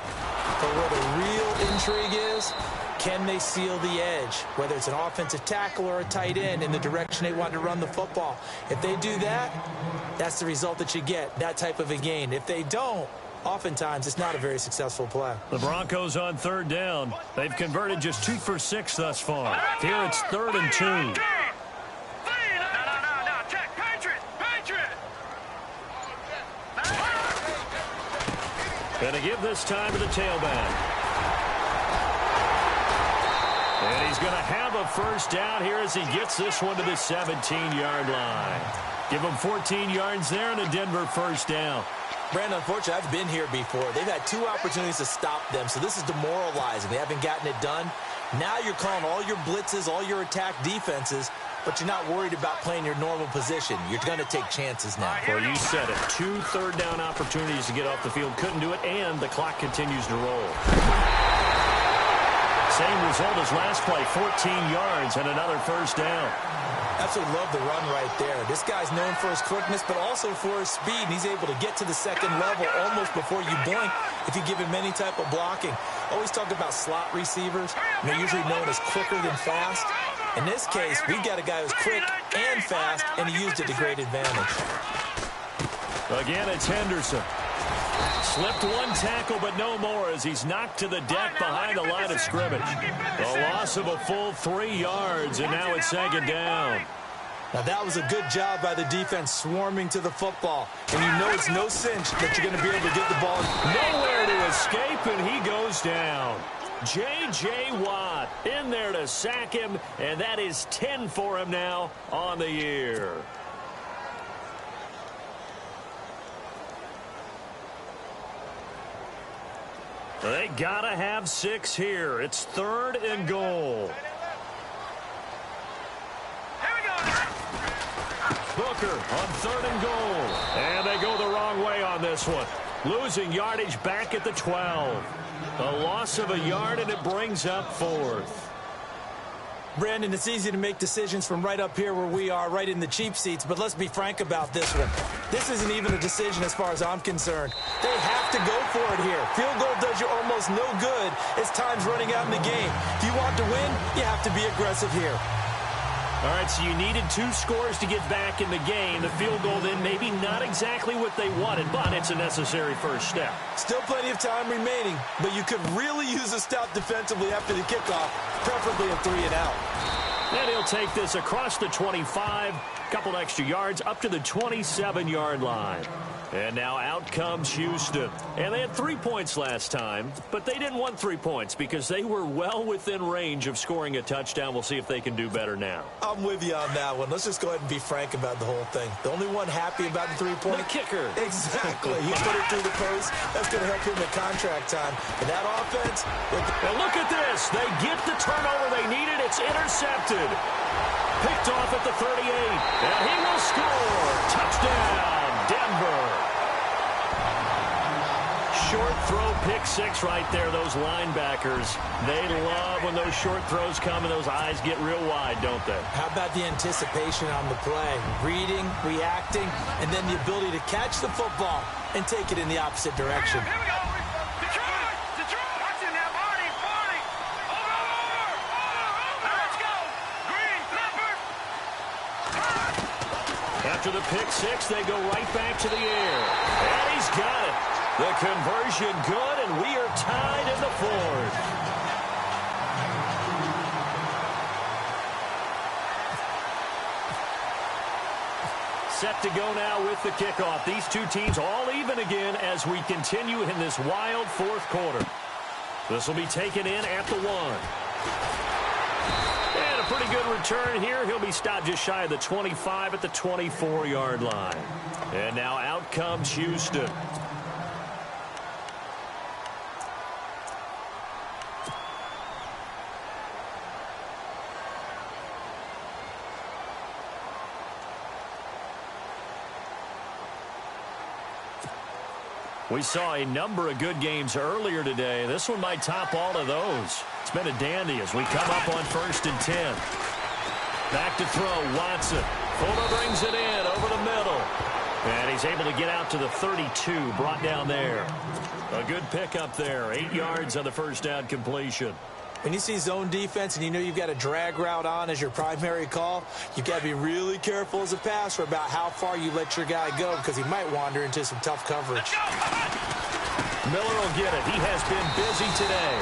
But where the real intrigue is, can they seal the edge? Whether it's an offensive tackle or a tight end in the direction they want to run the football. If they do that, that's the result that you get, that type of a gain. If they don't, oftentimes it's not a very successful play. The Broncos on 3rd down. They've converted just 2 for 6 thus far. Here it's 3rd and 2. No. Check. Patriot. Going to give this time to the tailback. And he's going to have a first down here as he gets this one to the 17-yard line. Give him 14 yards there and a Denver first down. Brandon, unfortunately, I've been here before. They've had 2 opportunities to stop them, so this is demoralizing. They haven't gotten it done. Now you're calling all your blitzes, all your attack defenses, but you're not worried about playing your normal position. You're going to take chances now. Well, you said it. 2 third-down opportunities to get off the field. Couldn't do it, and the clock continues to roll. Same result as last play, 14 yards and another first down. Absolutely love the run right there. This guy's known for his quickness, but also for his speed. And he's able to get to the 2nd level almost before you blink if you give him any type of blocking. Always talk about slot receivers. And they're usually known as quicker than fast. In this case, we've got a guy who's quick and fast, and he used it to great advantage. Again, it's Henderson. Slipped 1 tackle, but no more as he's knocked to the deck behind the line of scrimmage. A loss of a full 3 yards, and now it's 2nd down. Now, that was a good job by the defense swarming to the football. And you know it's no cinch that you're going to be able to get the ball. Nowhere to escape, and he goes down. J.J. Watt in there to sack him, and that is 10 for him now on the year. They gotta have 6 here. It's 3rd and goal. Booker on 3rd and goal. And they go the wrong way on this one. Losing yardage back at the 12. A loss of a yard, and it brings up 4th. Brandon, it's easy to make decisions from right up here where we are, right in the cheap seats, but let's be frank about this one. This isn't even a decision as far as I'm concerned. They have to go for it here. Field goal does you almost no good as time's running out in the game. If you want to win, you have to be aggressive here. All right, so you needed 2 scores to get back in the game. The field goal then maybe not exactly what they wanted, but it's a necessary first step. Still plenty of time remaining, but you could really use a stop defensively after the kickoff, preferably a 3 and out. And he'll take this across the 25, couple extra yards up to the 27-yard line. And now out comes Houston. And they had 3 points last time, but they didn't want 3 points because they were well within range of scoring a touchdown. We'll see if they can do better now. I'm with you on that one. Let's just go ahead and be frank about the whole thing. The only one happy about the 3-point? The kicker. Exactly. He put it through the post. That's going to help him at contract time. But that offense... Well, look at this. They get the turnover they needed. It's intercepted. Picked off at the 38. And he will score. Touchdown, Denver. Short throw, pick 6 right there. Those linebackers, they love when those short throws come and those eyes get real wide, don't they? How about the anticipation on the play? Reading, reacting, and then the ability to catch the football and take it in the opposite direction. Here we go. Detroit. Watch it now, Barney. Over. Let's go. Green, Leopard. After the pick 6, they go right back to the air. And he's got it. The conversion good, and we are tied in the 4th. Set to go now with the kickoff. These 2 teams all even again as we continue in this wild 4th quarter. This will be taken in at the 1. And a pretty good return here. He'll be stopped just shy of the 25 at the 24-yard line. And now out comes Houston. We saw a number of good games earlier today. This one might top all of those. It's been a dandy as we come up on 1st and 10. Back to throw, Watson. Fuller brings it in over the middle. And he's able to get out to the 32, brought down there. A good pickup there, 8 yards on the first down completion. When you see zone defense and you know you've got a drag route on as your primary call, you've got to be really careful as a passer about how far you let your guy go because he might wander into some tough coverage. Miller will get it. He has been busy today.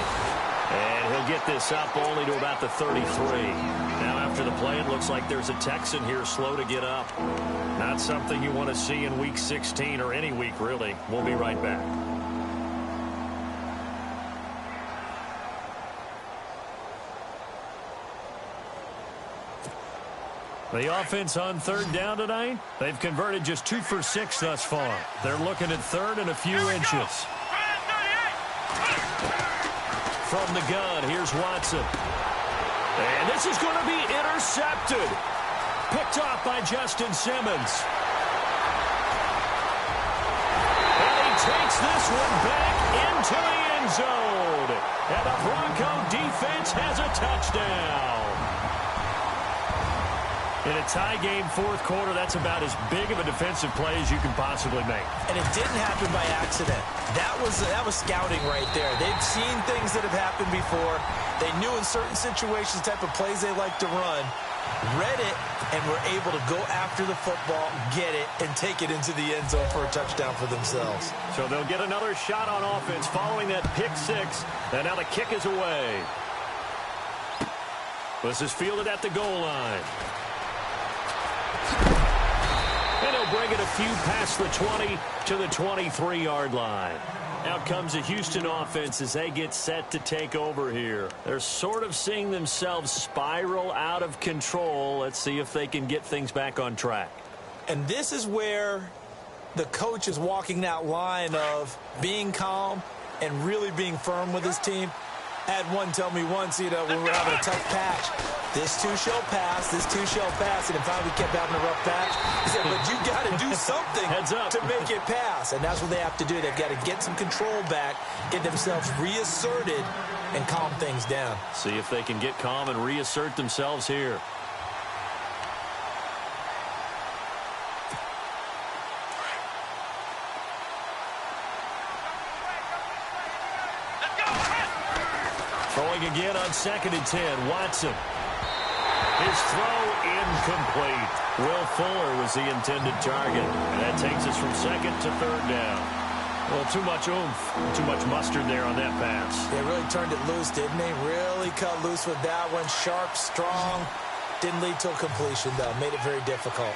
And he'll get this up only to about the 33. Now after the play, it looks like there's a Texan here slow to get up. Not something you want to see in Week 16 or any week, really. We'll be right back. The offense on 3rd down tonight, they've converted just 2 for 6 thus far. They're looking at 3rd and a few inches. From the gun, here's Watson. And this is going to be intercepted. Picked off by Justin Simmons. And he takes this one back into the end zone. And the Bronco defense has a touchdown. In a tie game, 4th quarter, that's about as big of a defensive play as you can possibly make. And it didn't happen by accident. That was scouting right there. They've seen things that have happened before. They knew in certain situations the type of plays they like to run, read it, and were able to go after the football, get it, and take it into the end zone for a touchdown for themselves. So they'll get another shot on offense following that pick 6. And now the kick is away. This is fielded at the goal line. And he'll bring it a few past the 20 to the 23-yard line. Out comes the Houston offense as they get set to take over here. They're sort of seeing themselves spiral out of control. Let's see if they can get things back on track. And this is where the coach is walking that line of being calm and really being firm with his team. I had one tell me once, when we were having a tough patch, this too shall pass, this too shall pass, and if we kept having a rough patch, he said, but you got to do something to make it pass, and that's what they have to do. They've got to get some control back, get themselves reasserted, and calm things down. See if they can get calm and reassert themselves here. Throwing again on 2nd and 10, Watson. His throw incomplete. Will Fuller was the intended target. And that takes us from 2nd to 3rd down. Well, too much oomph, too much mustard there on that pass. They really turned it loose, didn't they? Really cut loose with that one. Sharp, strong. Didn't lead to a completion, though. Made it very difficult.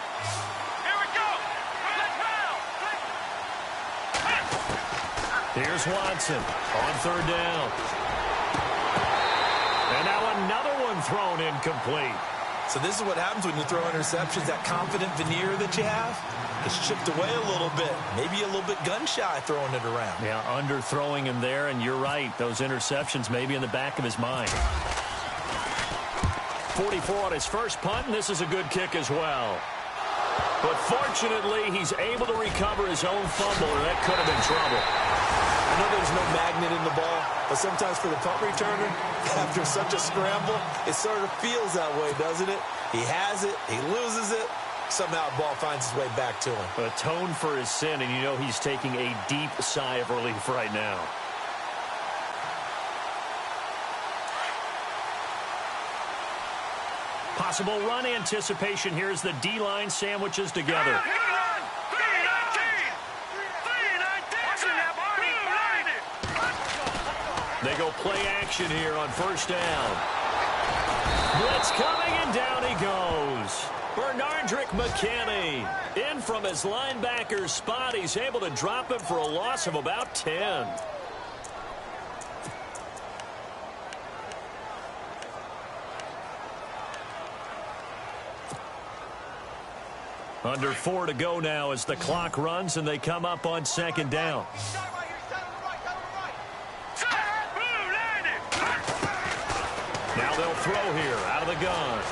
Here we go. Here's Watson on 3rd down. And now another one thrown incomplete. So this is what happens when you throw interceptions. That confident veneer that you have, it's chipped away a little bit. Maybe a little bit gun-shy throwing it around. Yeah, underthrowing him there, and you're right. Those interceptions may be in the back of his mind. 44 on his first punt, and this is a good kick as well. But fortunately, he's able to recover his own fumble, or that could have been trouble. I know there's no magnet in the ball, but sometimes for the punt returner, after such a scramble, it sort of feels that way, doesn't it? He has it, he loses it, somehow the ball finds its way back to him. Atone for his sin, and you know he's taking a deep sigh of relief right now. Possible run anticipation here as the D-line sandwiches together. They go play action here on 1st down. Blitz coming, and down he goes. Bernardrick McKinney in from his linebacker spot. He's able to drop him for a loss of about 10. Under 4 to go now as the clock runs and they come up on second down. Now they'll throw here out of the gun.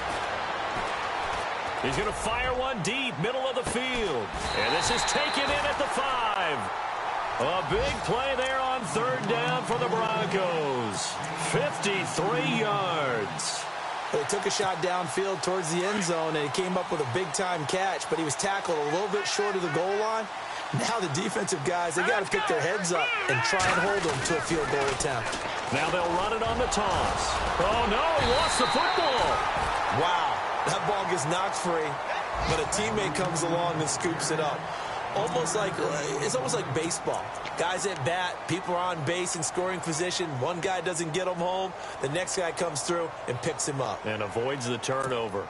He's going to fire one deep, middle of the field. And this is taken in at the 5. A big play there on third down for the Broncos. 53 yards. They took a shot downfield towards the end zone, and he came up with a big-time catch, but he was tackled a little bit short of the goal line. Now the defensive guys, they got to pick their heads up and try and hold them to a field goal attempt. Now they'll run it on the toss. Oh, no, he lost the football. Wow, that ball gets knocked free, but a teammate comes along and scoops it up. It's almost like baseball. Guys at bat, people are on base in scoring position. One guy doesn't get him home. The next guy comes through and picks him up. And avoids the turnover.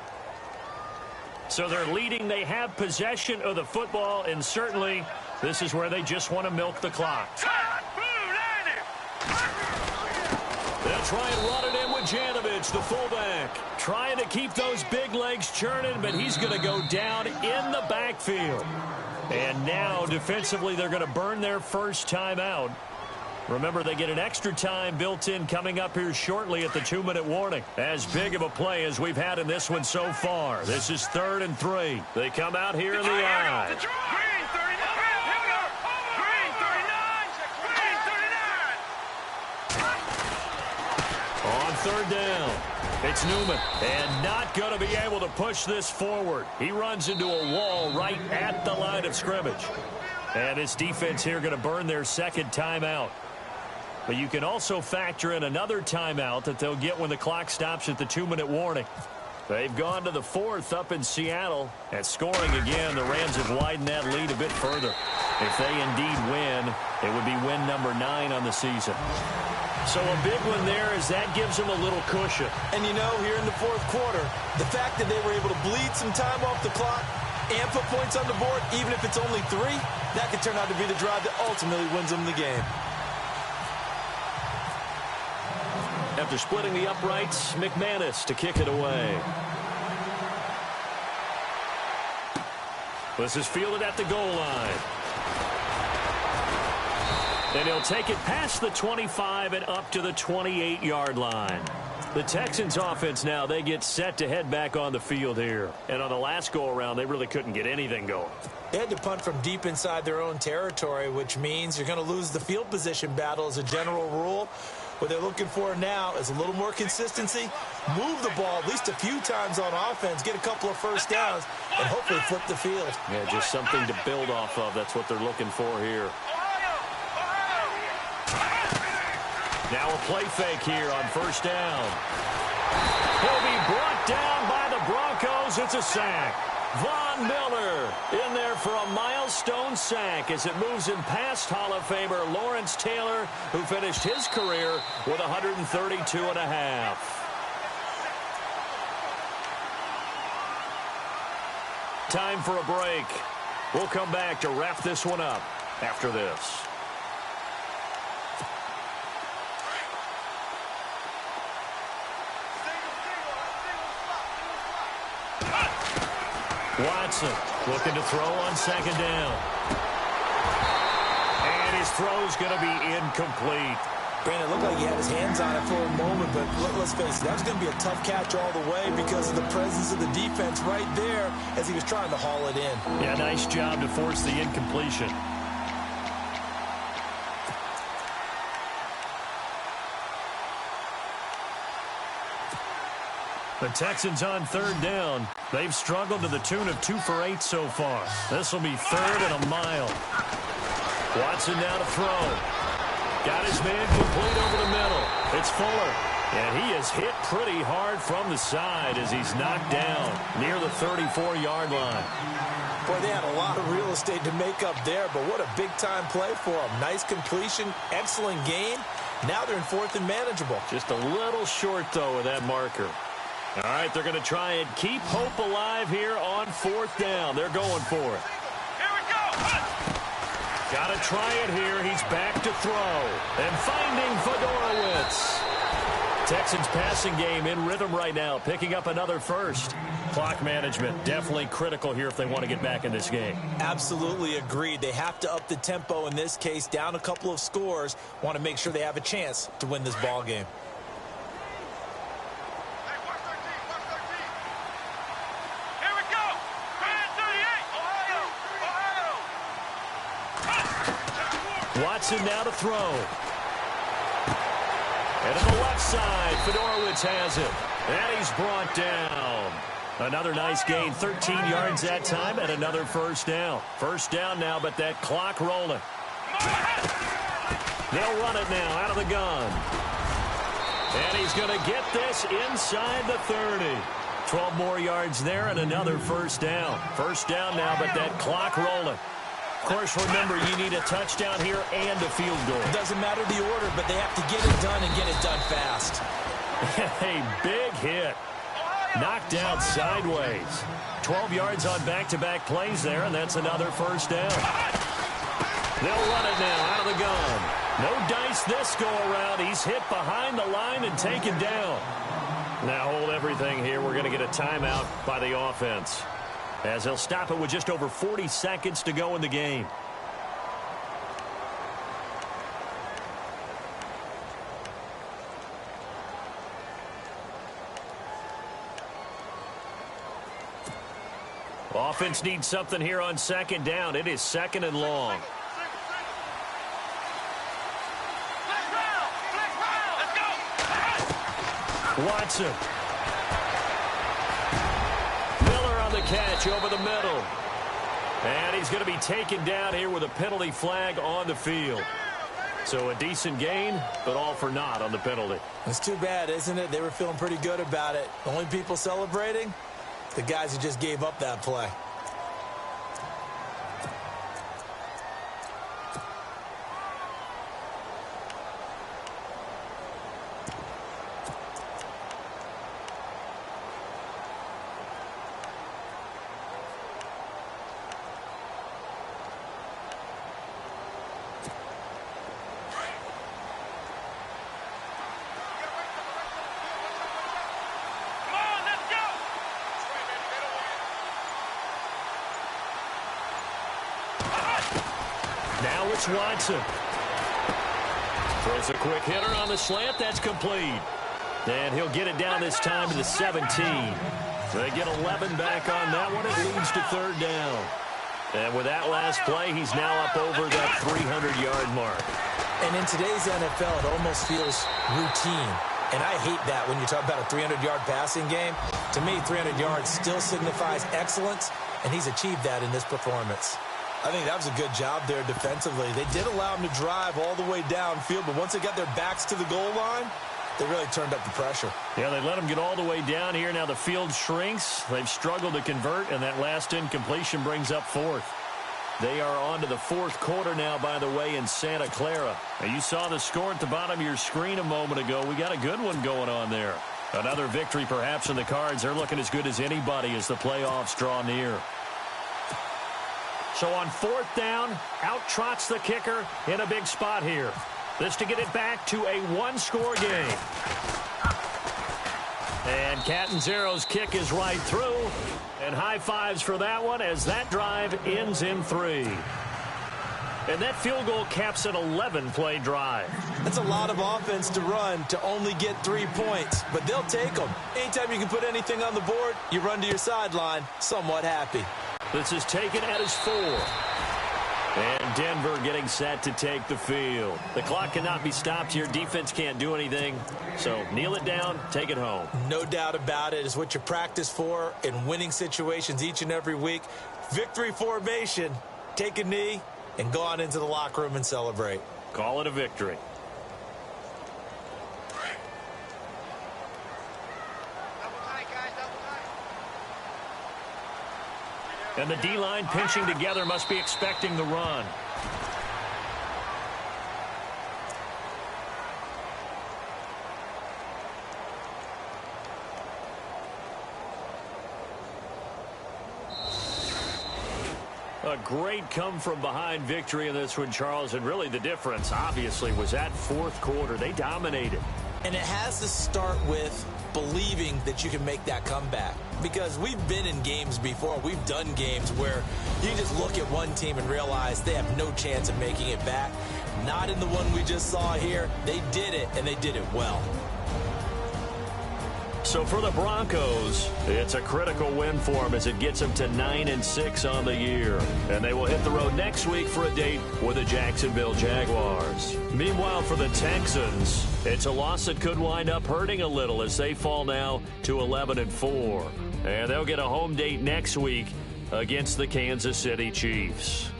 So they're leading. They have possession of the football, and certainly this is where they just want to milk the clock. They'll try and run it in with Janovich, the fullback. Trying to keep those big legs churning, but he's going to go down in the backfield. And now, defensively, they're going to burn their first timeout. Remember, they get an extra time built in coming up here shortly at the 2-minute warning. As big of a play as we've had in this one so far. This is 3rd and 3. They come out here in the eye. Green 39. Here we go. Green 39. On third down, it's Newman, and not going to be able to push this forward. He runs into a wall right at the line of scrimmage. And this defense here going to burn their second timeout. But you can also factor in another timeout that they'll get when the clock stops at the 2-minute warning. They've gone to the 4th up in Seattle. And scoring again, the Rams have widened that lead a bit further. If they indeed win, it would be win number 9 on the season. So a big one there as that gives them a little cushion. And you know, here in the 4th quarter, the fact that they were able to bleed some time off the clock and put points on the board, even if it's only 3, that could turn out to be the drive that ultimately wins them the game. After splitting the uprights, McManus to kick it away. This is fielded at the goal line. And he'll take it past the 25 and up to the 28-yard line. The Texans offense now, they get set to head back on the field here. And on the last go-around, they really couldn't get anything going. They had to punt from deep inside their own territory, which means you're going to lose the field position battle as a general rule. What they're looking for now is a little more consistency, move the ball at least a few times on offense, get a couple of first downs, and hopefully flip the field. Yeah, just something to build off of. That's what they're looking for here. Now a play fake here on first down. He'll be brought down by the Broncos. It's a sack. Von Miller in there for a milestone sack as it moves in past Hall of Famer Lawrence Taylor, who finished his career with 132.5. Time for a break. We'll come back to wrap this one up after this. Watson looking to throw on second down. And his throw's going to be incomplete. Brandon, it looked like he had his hands on it for a moment, but let's face it, that was going to be a tough catch all the way because of the presence of the defense right there as he was trying to haul it in. Yeah, nice job to force the incompletion. The Texans on third down. They've struggled to the tune of 2 for 8 so far. This will be 3rd and a mile. Watson now to throw. Got his man complete over the middle. It's Fuller. And he is hit pretty hard from the side as he's knocked down near the 34-yard line. Boy, they had a lot of real estate to make up there, but what a big-time play for them. Nice completion, excellent game. Now they're in 4th and manageable. Just a little short, though, of that marker. All right, they're going to try and keep hope alive here on 4th down. They're going for it. Here we go. Got to try it here. He's back to throw. And finding Fedorowicz. Texans passing game in rhythm right now, picking up another first. Clock management definitely critical here if they want to get back in this game. Absolutely agreed. They have to up the tempo in this case, down a couple of scores. Want to make sure they have a chance to win this ball game. Here we go. 38, Ohio. Watson now to throw. And to the left side, Fedorowicz has it. And he's brought down. Another nice gain, 13 yards that time, and another first down. First down now, but that clock rolling. They'll run it now out of the gun. And he's going to get this inside the 30. 12 more yards there and another first down. First down now, but that clock rolling. Of course, remember, you need a touchdown here and a field goal. It doesn't matter the order, but they have to get it done and get it done fast. A big hit. Knocked down sideways. 12 yards on back-to-back plays there, and that's another first down. They'll run it now out of the gun. No dice this go-around. He's hit behind the line and taken down. Now hold everything here. We're going to get a timeout by the offense, as they'll stop it with just over 40 seconds to go in the game. Offense needs something here on second down. It is second and long. Let's go. Watson. Miller on the catch over the middle. And he's going to be taken down here with a penalty flag on the field. So a decent gain, but all for naught on the penalty. It's too bad, isn't it? They were feeling pretty good about it. The only people celebrating, the guys who just gave up that play. Now it's Watson. Throws a quick hitter on the slant. That's complete. And he'll get it down this time to the 17. They get 11 back on that one. It leads to third down. And with that last play, he's now up over that 300-yard mark. And in today's NFL, it almost feels routine. And I hate that when you talk about a 300-yard passing game. To me, 300 yards still signifies excellence, and he's achieved that in this performance. I think that was a good job there defensively. They did allow him to drive all the way downfield, but once they got their backs to the goal line, they really turned up the pressure. Yeah, they let him get all the way down here. Now the field shrinks. They've struggled to convert, and that last incompletion brings up fourth. They are on to the fourth quarter now, by the way, in Santa Clara. Now, you saw the score at the bottom of your screen a moment ago. We got a good one going on there. Another victory perhaps in the cards. They're looking as good as anybody as the playoffs draw near. So on fourth down, out trots the kicker in a big spot here. This to get it back to a one-score game. And Catanzaro's kick is right through. And high fives for that one as that drive ends in 3. And that field goal caps an 11-play drive. That's a lot of offense to run to only get 3 points, but they'll take them. Anytime you can put anything on the board, you run to your sideline somewhat happy. This is taken at his 4. And Denver getting set to take the field. The clock cannot be stopped here. Defense can't do anything. So kneel it down, take it home. No doubt about it. It's what you practice for in winning situations each and every week. Victory formation. Take a knee and go on into the locker room and celebrate. Call it a victory. And the D-line pinching together must be expecting the run. A great come-from-behind victory in this one, Charles. And really the difference, obviously, was that fourth quarter. They dominated. And it has to start with believing that you can make that comeback. Because we've been in games before. We've done games where you just look at one team and realize they have no chance of making it back. Not in the one we just saw here. They did it, and they did it well. So for the Broncos, it's a critical win for them as it gets them to 9-6 on the year. And they will hit the road next week for a date with the Jacksonville Jaguars. Meanwhile, for the Texans, it's a loss that could wind up hurting a little as they fall now to 11-4. And they'll get a home date next week against the Kansas City Chiefs.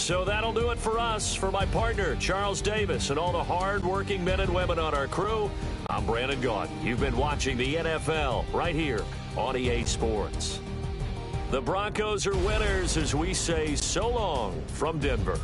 So that'll do it for us. For my partner, Charles Davis, and all the hard-working men and women on our crew, I'm Brandon Gaudin. You've been watching the NFL right here on EA Sports. The Broncos are winners as we say so long from Denver.